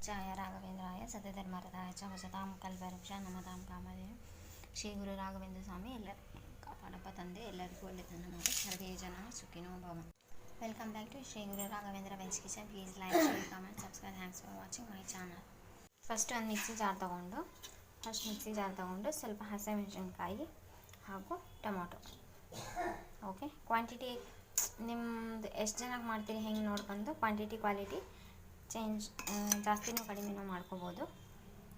पूज्याय राघवेंद्राय सत्यधर्मरताय च वसतां कल्पवृक्ष नमतां कामधेनु ಶ್ರೀ ಗುರು ರಾಘವೇಂದ್ರ ಸ್ವಾಮಿ ಎಲ್ಲರಿಗೂ ಕಾಪಾಡಪ್ಪ ತಂದೆ, ಎಲ್ಲರಿಗೂ ಒಳ್ಳೆಯದನ್ನು ಮಾಡಿ ಸರ್ವೇ ಜನ ಸುಖಿನೋ ಭವ. Welcome back to Shri Guru Raghavendra veg kitchen. Please like, share, comment, subscribe. Thanks for watching my channel. First ಒಂದು ಮಿಕ್ಸಿ ಜಾರ್ ತೊಗೊಂಡು ಸ್ವಲ್ಪ ಹಸಿಮೆಣಸಿನ್ಕಾಯಿ ಹಾಗೂ ಟೊಮೊಟೊ. ಓಕೆ, ಕ್ವಾಂಟಿಟಿ ನಿಮ್ಮದು ಎಷ್ಟು ಜನಕ್ಕೆ ಮಾಡ್ತೀರಿ ಹೆಂಗೆ ನೋಡ್ಕೊಂಡು ಕ್ವಾಂಟಿಟಿ ಕ್ವಾಲಿಟಿ ಚೇಂಜ್ ಜಾಸ್ತಿನೂ ಕಡಿಮೆನೂ ಮಾಡ್ಕೋಬೋದು.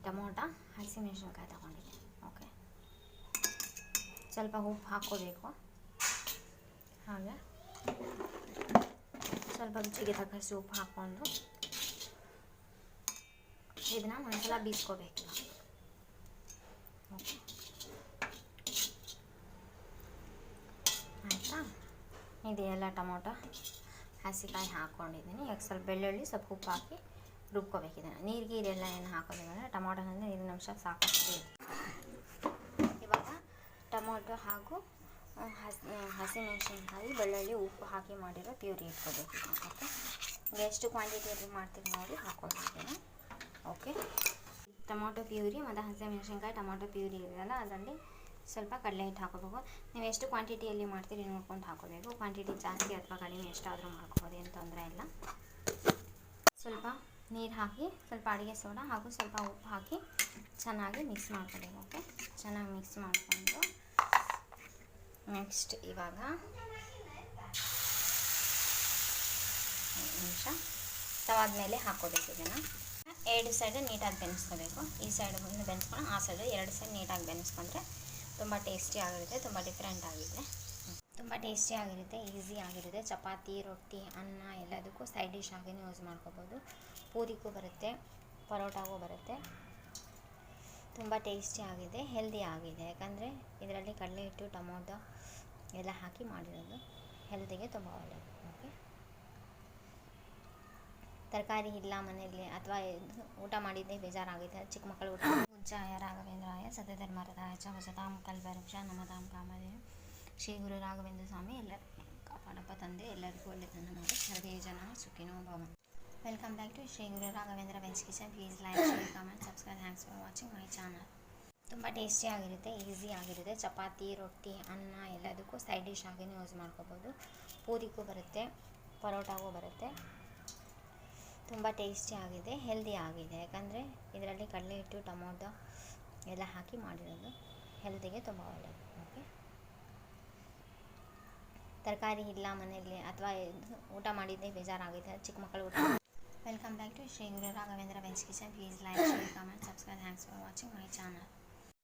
ಟೊಮೊಟೊ, ಹಸಿಮೆಣಸಿನ್ಕಾಯಿ ತೊಗೊಂಡಿದ್ದೆ. ಓಕೆ, ಸ್ವಲ್ಪ ಉಪ್ಪು ಹಾಕ್ಕೋಬೇಕು. ಹಾಗೆ ಸ್ವಲ್ಪ ರುಚಿಗೆ ತಕ್ಕಷ್ಟು ಉಪ್ಪು ಹಾಕ್ಕೊಂಡು ಇದನ್ನು ಒಂದ್ಸಲ ಬೀಸ್ಕೋಬೇಕು. ಓಕೆ, ಆಯಿತಾ? ಇದೆಲ್ಲ ಟೊಮೊಟೊ ಹಸಿಕಾಯಿ ಹಾಕ್ಕೊಂಡಿದ್ದೀನಿ. ಈಗ ಸ್ವಲ್ಪ ಬೆಳ್ಳುಳ್ಳಿ, ಸ್ವಲ್ಪ ಉಪ್ಪು ಹಾಕಿ ರುಬ್ಕೋಬೇಕಿದೆ. ನೀರಿಗೆ ಇದೆಲ್ಲ ಏನು ಹಾಕೋದಿಲ್ಲ. ಟೊಮೊಟೊನಲ್ಲಿ ನೀರಿನ ಅಂಶ ಸಾಕಷ್ಟು ಇದೆ. ಇವಾಗ ಟೊಮೊಟೊ ಹಾಗೂ ಹಸಿಮೆಣಸಿನ್ಕಾಯಿ, ಬೆಳ್ಳುಳ್ಳಿ, ಉಪ್ಪು ಹಾಕಿ ಮಾಡಿರೋ ಪ್ಯೂರಿ ಇಟ್ಕೋಬೇಕು. ಓಕೆ, ಎಷ್ಟು ಕ್ವಾಂಟಿಟಿಯಲ್ಲಿ ಮಾಡ್ತೀವಿ ನೋಡಿ ಹಾಕ್ಕೊಳ್ತೀನಿ. ಓಕೆ, ಟೊಮೊಟೊ ಪ್ಯೂರಿ ಮತ್ತು ಹಸಿಮೆಣಸಿನ್ಕಾಯಿ ಟೊಮೊಟೊ ಪ್ಯೂರಿ ಇದೆಯಲ್ಲ, ಅದರಲ್ಲಿ ಸ್ವಲ್ಪ ಕಡಲೆ ಹಿಟ್ಟು ಹಾಕೋಬೇಕು. ನೀವು ಎಷ್ಟು ಕ್ವಾಂಟಿಟಿಯಲ್ಲಿ ಮಾಡ್ತೀರಿ ನೋಡ್ಕೊಂಡು ಹಾಕೋಬೇಕು. ಕ್ವಾಂಟಿಟಿ ಜಾಸ್ತಿ ಅಥವಾ ಕಡಿಮೆ ಎಷ್ಟಾದರೂ ಮಾಡ್ಕೋಬೋದು, ಏನು ತೊಂದರೆ ಇಲ್ಲ. ಸ್ವಲ್ಪ ನೀರು ಹಾಕಿ, ಸ್ವಲ್ಪ ಅಡುಗೆ ಸೋಡಾ ಹಾಗೂ ಸ್ವಲ್ಪ ಉಪ್ಪು ಹಾಕಿ ಚೆನ್ನಾಗಿ ಮಿಕ್ಸ್ ಮಾಡ್ಕೋಬೇಕು. ಓಕೆ, ಚೆನ್ನಾಗಿ ಮಿಕ್ಸ್ ಮಾಡಿಕೊಂಡು ನೆಕ್ಸ್ಟ್ ಇವಾಗ ನಿಮಿಷ ತವಾದ ಮೇಲೆ ಹಾಕ್ಕೋಬೇಕು. ಇದನ್ನು ಎರಡು ಸೈಡ್ ನೀಟಾಗಿ ಬೆನೆಸ್ಕೋಬೇಕು. ಈ ಸೈಡ್ ಒಂದು ಬೆನೆಸ್ಕೊಂಡು ಆ ಸೈಡ್ ಎರಡು ಸೈಡ್ ನೀಟಾಗಿ ಬೆನೆಸ್ಕೊಂಡ್ರೆ ತುಂಬ ಟೇಸ್ಟಿ ಆಗಿರುತ್ತೆ. ತುಂಬ ಡಿಫ್ರೆಂಟ್ ಆಗಿದೆ, ತುಂಬ ಟೇಸ್ಟಿ ಆಗಿರುತ್ತೆ, ಈಸಿ ಆಗಿರುತ್ತೆ. ಚಪಾತಿ, ರೊಟ್ಟಿ, ಅನ್ನ ಎಲ್ಲದಕ್ಕೂ ಸೈಡ್ ಡಿಶ್ ಆಗಿಯೂ ಯೂಸ್ ಮಾಡ್ಕೋಬೋದು. ಪೂರಿಗೂ ಬರುತ್ತೆ, ಪರೋಟಾಗೂ ಬರುತ್ತೆ. ತುಂಬ ಟೇಸ್ಟಿ ಆಗಿದೆ, ಹೆಲ್ದಿ ಆಗಿದೆ. ಯಾಕಂದರೆ ಇದರಲ್ಲಿ ಕಡಲೆ ಹಿಟ್ಟು, ಟೊಮೊಟೊ ಎಲ್ಲ ಹಾಕಿ ಮಾಡಿರೋದು ಹೆಲ್ದಿಗೆ ತುಂಬ ಒಳ್ಳೆಯದು. ಓಕೆ, ತರಕಾರಿ ಇಲ್ಲ ಮನೆಯಲ್ಲಿ ಅಥವಾ ಊಟ ಮಾಡಿದ್ದೇ ಬೇಜಾರಾಗಿದೆ, ಚಿಕ್ಕ ಮಕ್ಕಳು ಊಟ. पूज्याय ರಾಘವೇಂದ್ರಾಯ ಸತ್ಯಧರ್ಮರತಾಯ ಚ ವಸತಾಂ ಕಲ್ಪವೃಕ್ಷ ನಮತಾಂ ಕಾಮಧೇನು ಶ್ರೀ ಗುರು ರಾಘವೇಂದ್ರ ಸ್ವಾಮಿ ಎಲ್ಲರಿಗೂ ಕಾಪಾಡಪ್ಪ ತಂದೆ, ಎಲ್ಲರಿಗೂ ಒಳ್ಳೆಯದನ್ನು ಮಾಡಿ ಸರ್ವೇ ಜನ ಸುಖಿನೋ ಭವ. Welcome back to Shri Guru Raghavendra veg kitchen. Please like, share, comment, subscribe. Thanks for watching my channel. ತುಂಬ ಟೇಸ್ಟಿ ಆಗಿರುತ್ತೆ, ಈಸಿ ಆಗಿರುತ್ತೆ. ಚಪಾತಿ, ರೊಟ್ಟಿ, ಅನ್ನ ಎಲ್ಲದಕ್ಕೂ ಸೈಡ್ ಡಿಶ್ ಆಗಿಯೂ ಯೂಸ್ ಮಾಡ್ಕೋಬೋದು. ಪೂರಿಗೂ ಬರುತ್ತೆ, ಪರೋಟಾಗೂ ಬರುತ್ತೆ. ತುಂಬ ಟೇಸ್ಟಿ ಆಗಿದೆ, ಹೆಲ್ದಿ ಆಗಿದೆ. ಯಾಕಂದರೆ ಇದರಲ್ಲಿ ಕಡಲೆ ಹಿಟ್ಟು, ಟೊಮೊಟೊ ಎಲ್ಲ ಹಾಕಿ ಮಾಡಿರೋದು ಹೆಲ್ದಿಗೆ ತುಂಬ ಒಳ್ಳೆಯದು. ಓಕೆ, ತರಕಾರಿ ಇಲ್ಲ ಮನೆಯಲ್ಲಿ ಅಥವಾ ಊಟ ಮಾಡಿದ್ದೇ ಬೇಜಾರಾಗಿದೆ, ಚಿಕ್ಕ ಮಕ್ಕಳು ಊಟ. Welcome back to Shri Guru Raghavendra veg kitchen. Please like, share, comment, subscribe. Thanks for watching my channel.